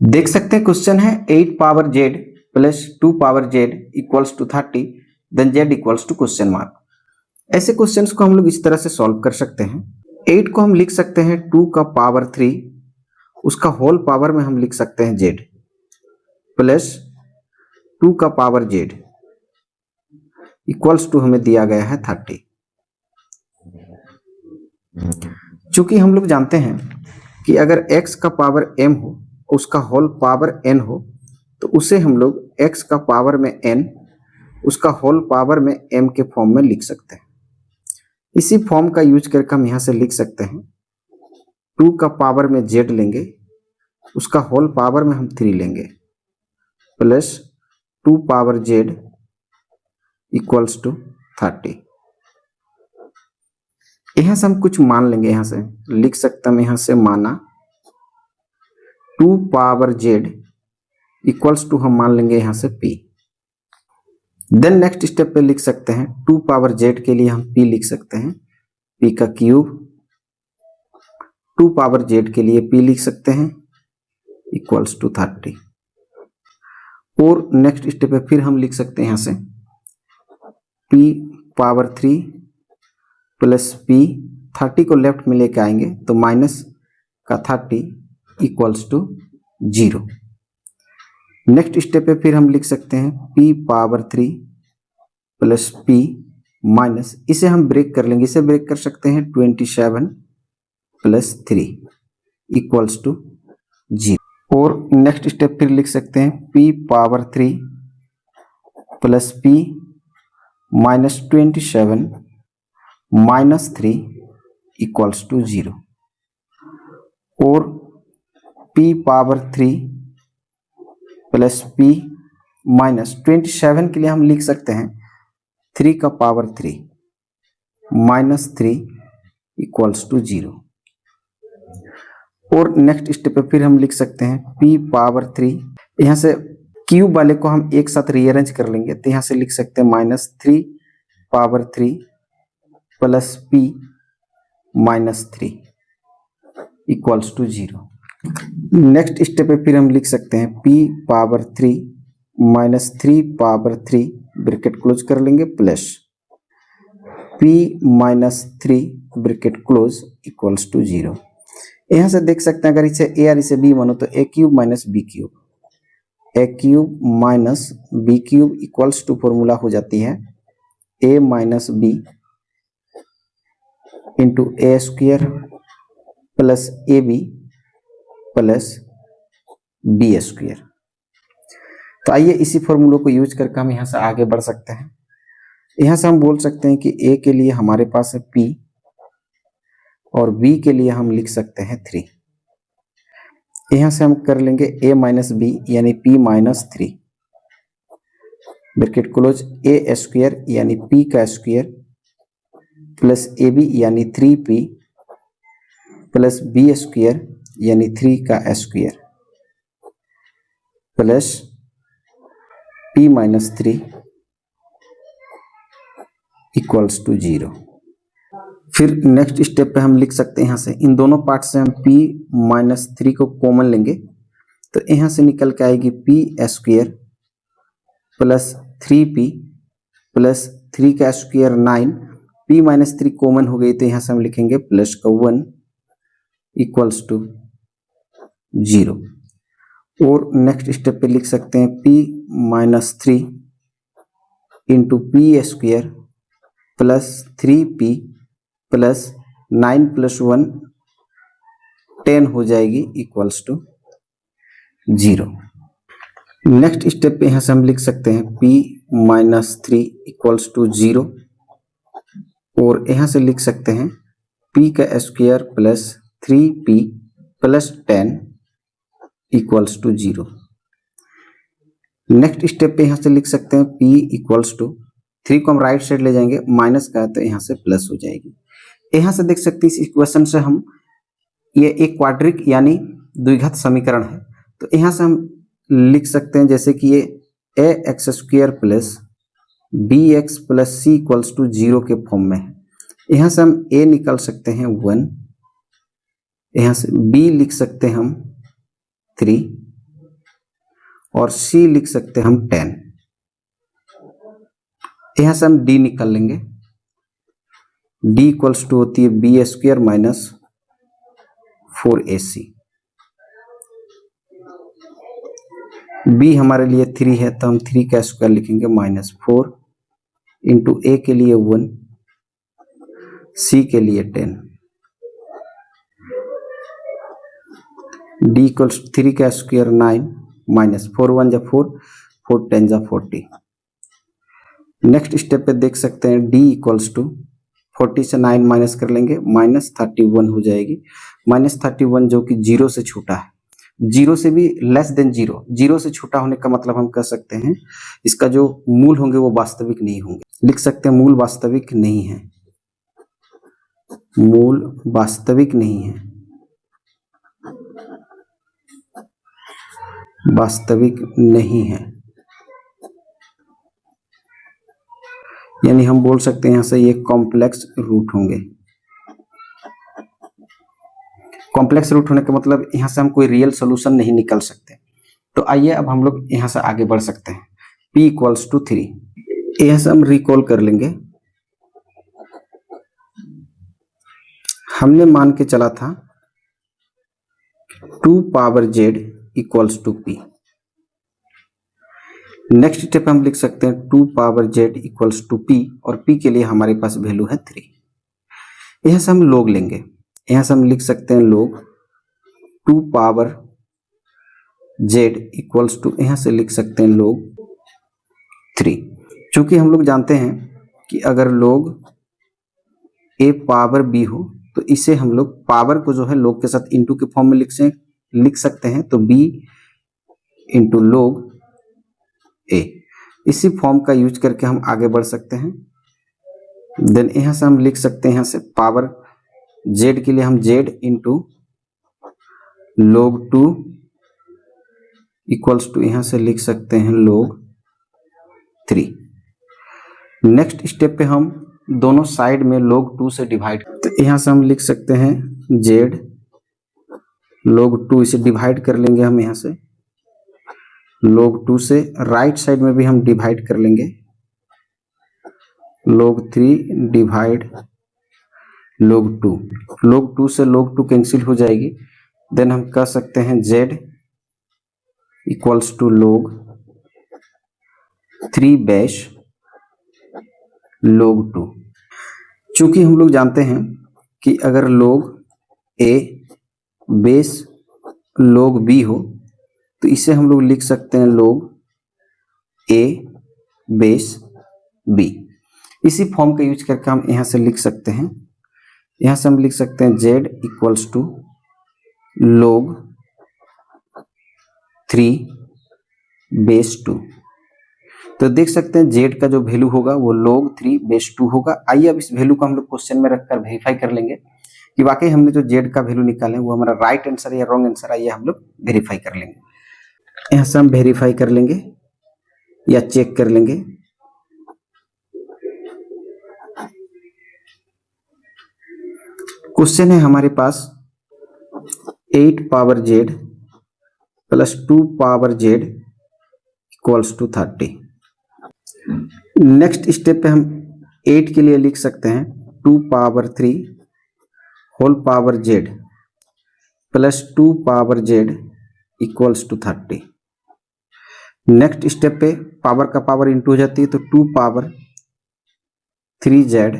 देख सकते हैं क्वेश्चन है 8 power z plus 2 power z equals to 30 then z equals to question mark. ऐसे क्वेश्चंस को हम लोग इस तरह से सॉल्व कर सकते हैं। 8 को हम लिख सकते हैं 2 का पावर 3, उसका होल पावर में हम लिख सकते हैं z प्लस 2 का पावर z इक्वल्स टू हमें दिया गया है 30। चूंकि हम लोग जानते हैं कि अगर x का पावर m हो उसका होल पावर n हो तो उसे हम लोग x का पावर में n उसका होल पावर में m के फॉर्म में लिख सकते हैं। इसी फॉर्म का यूज करके हम यहां से लिख सकते हैं 2 का पावर में z लेंगे, उसका होल पावर में हम 3 लेंगे plus 2 power z equals to 30। यहां से हम कुछ मान लेंगे, यहां से लिख सकते हैं, यहां से माना 2 पावर z इक्वल्स टू हम मान लेंगे यहां से p। देन नेक्स्ट स्टेप पे लिख सकते हैं 2 पावर z के लिए हम p लिख सकते हैं p का क्यूब, 2 पावर z के लिए p लिख सकते हैं इक्वल्स टू 30। और नेक्स्ट स्टेप पे फिर हम लिख सकते हैं यहां से p पावर 3 प्लस p, 30 को लेफ्ट में लेके आएंगे तो माइनस का 30 इक्वल्स टू 0। नेक्स्ट स्टेप पे फिर हम लिख सकते हैं p power 3 plus p minus, इसे हम ब्रेक कर लेंगे, इसे ब्रेक कर सकते हैं 27 प्लस 3 इक्वल्स टू 0। और नेक्स्ट स्टेप फिर लिख सकते हैं p power 3 plus p minus 27 minus 3 equals to 0। और p power 3 plus p minus 27 के लिए हम लिख सकते हैं 3 का पावर 3 माइनस 3 इक्वल्स टू 0। और नेक्स्ट स्टेप पे फिर हम लिख सकते हैं p पावर 3, यहाँ से क्यूब वाले को हम एक साथ रीअरेंज कर लेंगे तो यहाँ से लिख सकते हैं minus 3 power 3 plus p minus 3 equals to 0। Next step पे फिर हम लिख सकते हैं p power 3 minus 3 power 3 bracket close कर लेंगे plus p minus 3 bracket close equals to 0। यहाँ से देख सकते हैं अगर इसे a और इसे b मानो तो a cube minus b cube, a cube minus b cube equals to formula हो जाती है a minus b into A square plus A B plus B square. तो आइए इसी फॉर्मूले को यूज करके हम यहाँ से आगे बढ़ सकते हैं। यहाँ से हम बोल सकते हैं कि a के लिए हमारे पास है p और b के लिए हम लिख सकते हैं 3। यहाँ से हम कर लेंगे a माइनस b यानी p minus 3 bracket close a square यानी p का स्क्वायर प्लस ए बी यानी 3p प्लस बी स्क्वायर यानी 3 का square plus p minus 3 equals to 0। फिर नेक्स्ट स्टेप पे हम लिख सकते हैं यहाँ से इन दोनों पार्ट से हम p माइनस 3 को कॉमन लेंगे तो यहाँ से निकल के आएगी p square plus 3p plus 3 का स्क्वायर 9, p माइनस 3 कॉमन हो गई तो यहाँ से हम लिखेंगे प्लस का 1 इक्वल्स टू 0। और नेक्स्ट स्टेप पे लिख सकते हैं p minus 3 into p square plus 3p plus 9 plus 1 10 हो जाएगी इक्वल्स टू 0। नेक्स्ट स्टेप पे यहाँ से हम लिख सकते हैं p माइनस 3 इक्वल्स टू 0 और यहाँ से लिख सकते हैं p का square plus 3p plus 10 equals to 0। Next step पे यहाँ से लिख सकते हैं p इक्वल्स टू 3 को हम राइट साइड ले जाएंगे, माइनस का है तो यहाँ से प्लस हो जाएगी। यहाँ से देख सकते हैं इस इक्वेशन से हम ये एक क्वाड्रिक यानी द्विघात समीकरण है तो यहाँ से हम लिख सकते हैं जैसे कि ये A X square plus B X plus C equals to 0 के फॉर्म में है। यहाँ से हम a निकाल सकते हैं 1, यहाँ से b लिख सकते हैं हम 3 और c लिख सकते हैं हम 10। यहां से हम d निकाल लेंगे। d इक्वल्स टू होती है B square minus 4ac। b हमारे लिए 3 है तो हम 3 का स्क्वायर लिखेंगे -4 इंटू a के लिए 1, c के लिए 10। d इक्वल्स 3 का स्क्वायर 9 -4 1 जा 4, 4 10 जा 40। नेक्स्ट स्टेप पे देख सकते हैं d इक्वल्स टू 40 से 9 माइनस कर लेंगे, -31 हो जाएगी। -31 जो कि 0 से छोटा है, 0 से भी लेस देन 0, 0 से छोटा होने का मतलब हम कह सकते हैं इसका जो मूल होंगे वो वास्तविक नहीं होंगे। लिख सकते हैं मूल वास्तविक नहीं है, मूल वास्तविक नहीं है, वास्तविक नहीं है। यानी हम बोल सकते हैं यहां से ये कॉम्प्लेक्स रूट होंगे। कॉम्प्लेक्स रूट होने का मतलब यहां से हम कोई रियल सोल्यूशन नहीं निकल सकते। तो आइए अब हम लोग यहां से आगे बढ़ सकते हैं। p इक्वल्स टू 3, यहां से हम रिकॉल कर लेंगे। हमने मान के चला था 2 power z equals to p। Next step हम लिख सकते हैं 2 power z equals to p, और p के लिए हमारे पास वैल्यू है 3। यहां से हम log लेंगे। यहां से हम लिख सकते हैं log 2 power z equals to, यहां से लिख सकते हैं log 3। चूंकि हम लोग जानते हैं कि अगर log a पावर b हो तो इसे हम लोग पावर को जो है log के साथ इंटू के फॉर्म में लिख सकते हैं, तो b इंटू log a, इसी फॉर्म का यूज करके हम आगे बढ़ सकते हैं। देन यहां से हम लिख सकते हैं यहां से पावर z के लिए हम z into log 2 equals to, यहां से लिख सकते हैं log 3। नेक्स्ट स्टेप पे हम दोनों साइड में log 2 से डिवाइड, तो यहां से हम लिख सकते हैं z log 2, इसे डिवाइड कर लेंगे हम यहां से log 2 से। राइट साइड में भी हम डिवाइड कर लेंगे log 3 डिवाइड log 2। log 2 से log 2 कैंसिल हो जाएगी। देन हम कह सकते हैं z equals to log 3 base log 2। चूंकि हम लोग जानते हैं कि अगर log a base log b हो तो इसे हम लोग लिख सकते हैं log a बेस b। इसी फॉर्म का यूज करके हम यहां से लिख सकते हैं, यहां से हम लिख सकते हैं z equals to log 3 base 2। तो देख सकते हैं z का जो वैल्यू होगा वो log 3 बेस 2 होगा। आइए अब इस वैल्यू को हम लोग क्वेश्चन में रखकर वेरीफाई कर लेंगे कि वाकई हमने जो z का वैल्यू निकाले वो हमारा राइट आंसर या रॉन्ग आंसर, आइए हम लोग वेरीफाई कर लेंगे। यहां से हम वेरीफाई कर लेंगे या चेक कर लेंगे। क्वेश्चन है हमारे पास 8 power z plus 2 power z equals to 30। Next step पे हम 8 के लिए लिख सकते हैं 2 power 3 whole power z plus 2 power z equals to 30। Next step पे पावर का पावर इंटू हो जाती है, तो 2 power 3z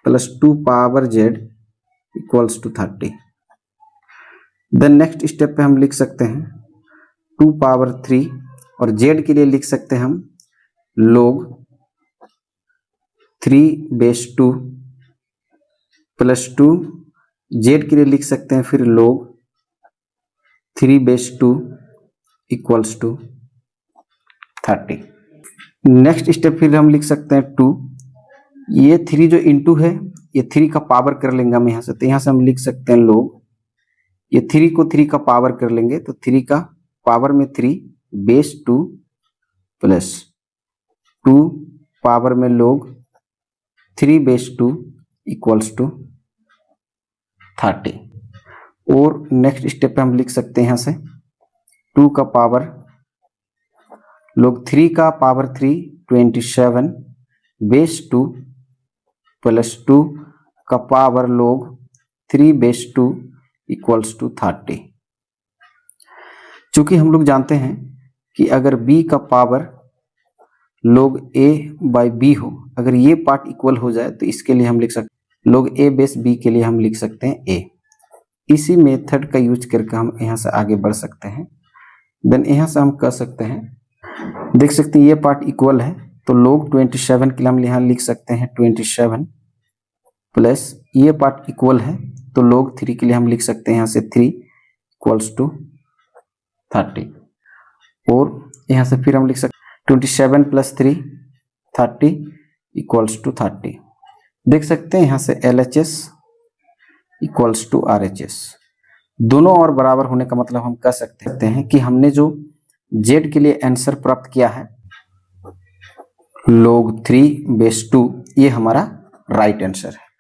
plus 2 power z equals to 30। Then next step पे हम लिख सकते हैं 2 पावर 3, और z के लिए लिख सकते हैं हम log 3 बेस 2 प्लस 2, z के लिए लिख सकते हैं फिर log 3 base 2 equals to 30। Next step फिर हम लिख सकते हैं 2, ये 3 जो इंटू है ये 3 का पावर कर लेंगे हम यहां से, तो यहां से हम लिख सकते हैं log, ये 3 को 3 का पावर कर लेंगे तो 3 का पावर में 3 बेस 2 प्लस 2 पावर में log 3 बेस 2 इक्वल्स टू 30। और नेक्स्ट स्टेप पे हम लिख सकते हैं यहां से 2 का पावर log 3 का पावर 3 27 बेस 2 प्लस 2 का power log 3 base 2 equals to 30। चूंकि हम लोग जानते हैं कि अगर b का power log a by b हो, अगर ये पार्ट इक्वल हो जाए तो इसके लिए हम लिख सकते हैं log a बेस b के लिए हम लिख सकते हैं a। इसी मेथड का यूज करके हम यहाँ से आगे बढ़ सकते हैं। देन यहाँ से हम कर सकते हैं, देख सकते हैं ये पार्ट इक्वल है तो log 27 के लिए हम यहाँ लिख सकते हैं 27 प्लस ये पार्ट इक्वल है तो log 3 के लिए हम लिख सकते हैं यहाँ से 3 इक्वल्स टू 30। और यहाँ से फिर हम लिख सकते हैं 27 प्लस 3 30 इक्वल्स टू 30। देख सकते हैं यहाँ से LHS इक्वल्स टू RHS, दोनों और बराबर होने का मतलब हम कह सकते हैं कि हमने जो Z के लिए आंसर प्राप्त किया है log 3 बेस 2, ये हमारा राइट आंसर है।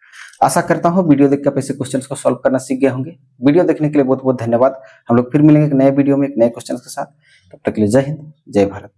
आशा करता हूँ वीडियो देखकर आप ऐसे क्वेश्चंस को सॉल्व करना सीख गए होंगे। वीडियो देखने के लिए बहुत बहुत धन्यवाद। हम लोग फिर मिलेंगे एक नए वीडियो में एक नए क्वेश्चन के साथ। तब तक के लिए जय हिंद, जय भारत।